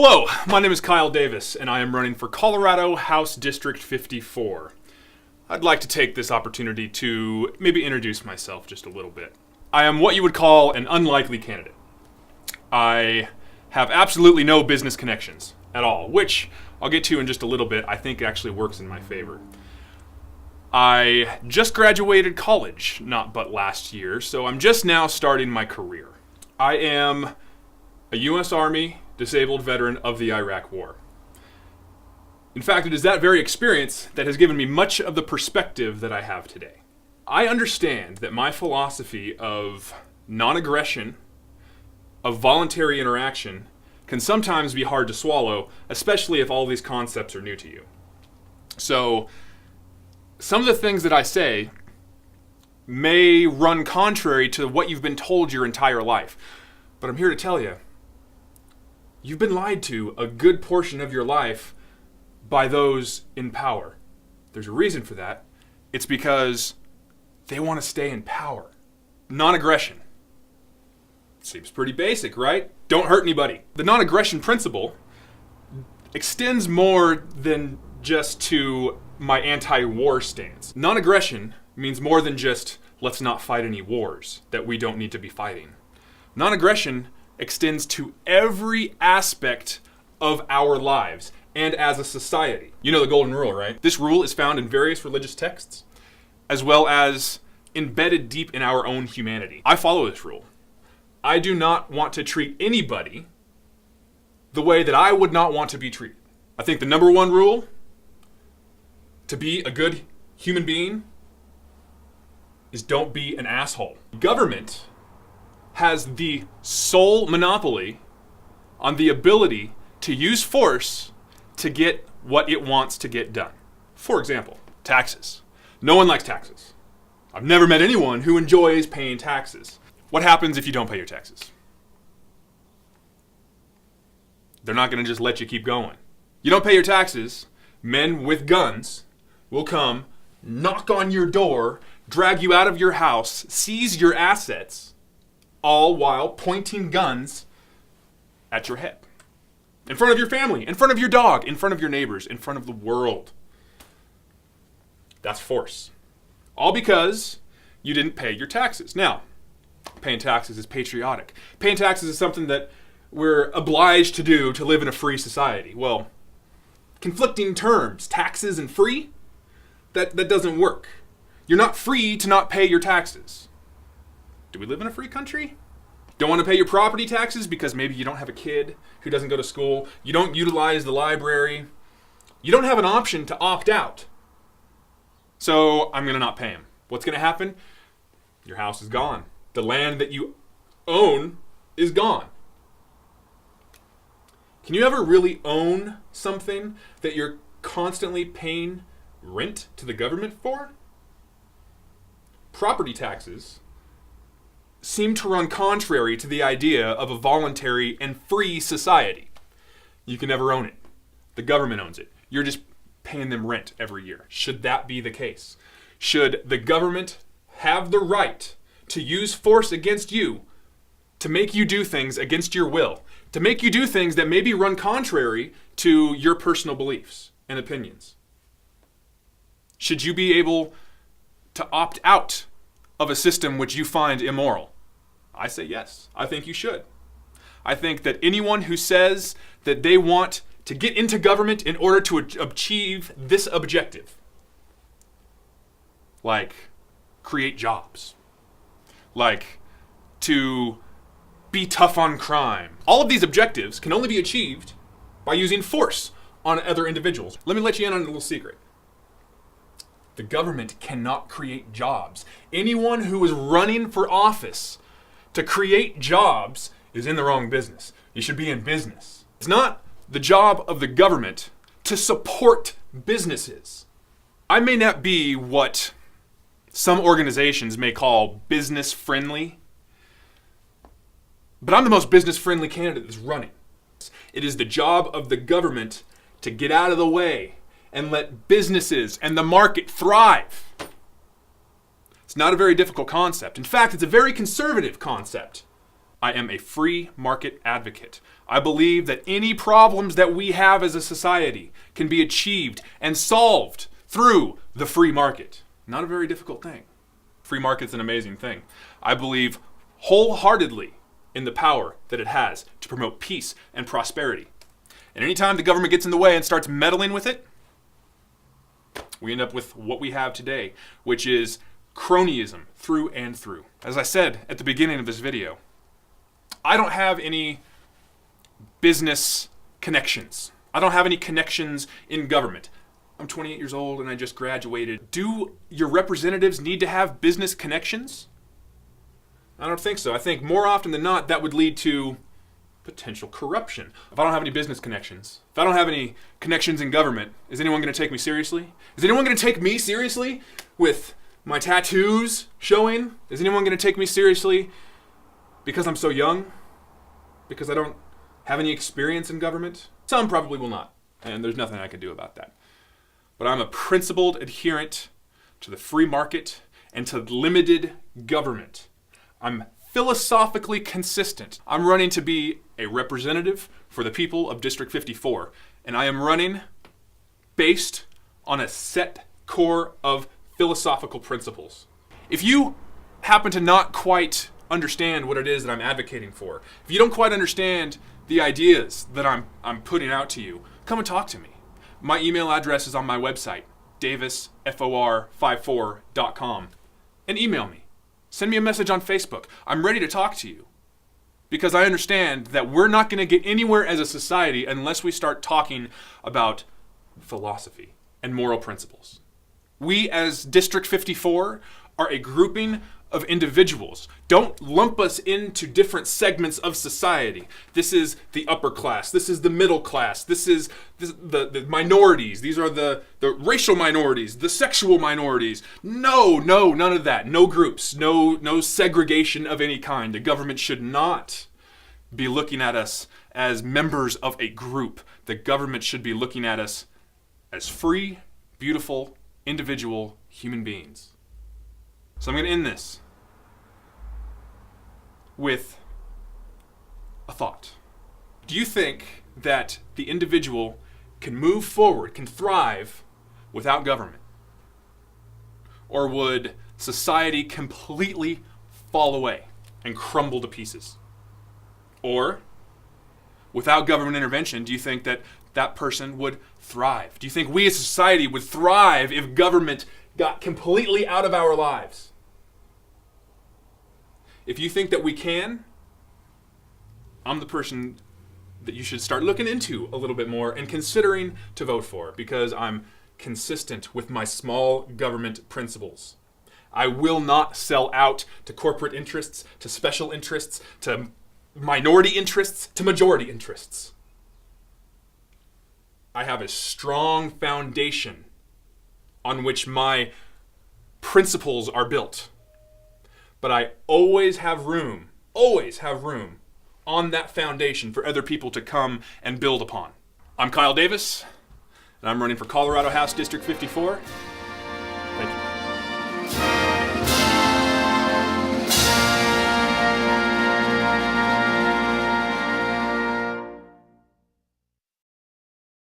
Hello, my name is Kyle Davis, and I am running for Colorado House District 54. I'd like to take this opportunity to maybe introduce myself just a little bit. I am what you would call an unlikely candidate. I have absolutely no business connections at all, which I'll get to in just a little bit. I think actually works in my favor. I just graduated college, not but last year, so I'm just now starting my career. I am a U.S. Army disabled veteran of the Iraq War. In fact, it is that very experience that has given me much of the perspective that I have today. I understand that my philosophy of non-aggression, of voluntary interaction, can sometimes be hard to swallow, especially if all these concepts are new to you. So, some of the things that I say may run contrary to what you've been told your entire life. But I'm here to tell you, you've been lied to a good portion of your life by those in power. There's a reason for that. It's because they want to stay in power. Non-aggression. Seems pretty basic, right? Don't hurt anybody. The non-aggression principle extends more than just to my anti-war stance. Non-aggression means more than just let's not fight any wars that we don't need to be fighting. Non-aggression extends to every aspect of our lives and as a society. You know the golden rule, right? This rule is found in various religious texts, as well as embedded deep in our own humanity. I follow this rule. I do not want to treat anybody the way that I would not want to be treated. I think the number one rule to be a good human being is don't be an asshole. Government has the sole monopoly on the ability to use force to get what it wants to get done. For example, taxes. No one likes taxes. I've never met anyone who enjoys paying taxes. What happens if you don't pay your taxes? They're not going to just let you keep going. You don't pay your taxes, men with guns will come, knock on your door, drag you out of your house, seize your assets, all while pointing guns at your head. In front of your family, in front of your dog, in front of your neighbors, in front of the world. That's force. All because you didn't pay your taxes. Now, paying taxes is patriotic. Paying taxes is something that we're obliged to do to live in a free society. Well, conflicting terms, taxes and free, that doesn't work. You're not free to not pay your taxes. Do we live in a free country? Don't want to pay your property taxes because maybe you don't have a kid who doesn't go to school. You don't utilize the library. You don't have an option to opt out. So I'm going to not pay them. What's going to happen? Your house is gone. The land that you own is gone. Can you ever really own something that you're constantly paying rent to the government for? Property taxes seem to run contrary to the idea of a voluntary and free society. You can never own it. The government owns it. You're just paying them rent every year. Should that be the case? Should the government have the right to use force against you to make you do things against your will, to make you do things that maybe run contrary to your personal beliefs and opinions? Should you be able to opt out of a system which you find immoral? I say yes. I think you should. I think that anyone who says that they want to get into government in order to achieve this objective, like create jobs, like to be tough on crime, all of these objectives can only be achieved by using force on other individuals. Let me let you in on a little secret. The government cannot create jobs. Anyone who is running for office to create jobs is in the wrong business. You should be in business. It's not the job of the government to support businesses. I may not be what some organizations may call business friendly, but I'm the most business friendly candidate that's running. It is the job of the government to get out of the way and let businesses and the market thrive. It's not a very difficult concept. In fact, it's a very conservative concept. I am a free market advocate. I believe that any problems that we have as a society can be achieved and solved through the free market. Not a very difficult thing. Free market's an amazing thing. I believe wholeheartedly in the power that it has to promote peace and prosperity. And anytime the government gets in the way and starts meddling with it, we end up with what we have today, which is cronyism through and through. As I said at the beginning of this video, I don't have any business connections. I don't have any connections in government. I'm 28 years old and I just graduated. Do your representatives need to have business connections? I don't think so. I think more often than not that would lead to potential corruption. If I don't have any business connections, if I don't have any connections in government, is anyone going to take me seriously? Is anyone going to take me seriously with my tattoos showing? Is anyone going to take me seriously because I'm so young? Because I don't have any experience in government? Some probably will not, and there's nothing I can do about that. But I'm a principled adherent to the free market and to limited government. I'm philosophically consistent. I'm running to be a representative for the people of District 54, and I am running based on a set core of philosophical principles. If you happen to not quite understand what it is that I'm advocating for, if you don't quite understand the ideas that I'm putting out to you, come and talk to me. My email address is on my website, davisfor54.com, and email me. Send me a message on Facebook. I'm ready to talk to you because I understand that we're not going to get anywhere as a society unless we start talking about philosophy and moral principles. We as District 54 are a grouping of individuals. Don't lump us into different segments of society. This is the upper class. This is the middle class. This is the minorities. These are the racial minorities, the sexual minorities. No, none of that. No groups, no segregation of any kind. The government should not be looking at us as members of a group. The government should be looking at us as free, beautiful, individual human beings. So I'm going to end this with a thought. Do you think that the individual can move forward, can thrive without government? Or would society completely fall away and crumble to pieces? Or, without government intervention, do you think that that person would thrive? Do you think we as a society would thrive if government got completely out of our lives? If you think that we can, I'm the person that you should start looking into a little bit more and considering to vote for, because I'm consistent with my small government principles. I will not sell out to corporate interests, to special interests, to minority interests, to majority interests. I have a strong foundation on which my principles are built. But I always have room on that foundation for other people to come and build upon. I'm Kyle Davis, and I'm running for Colorado House District 54.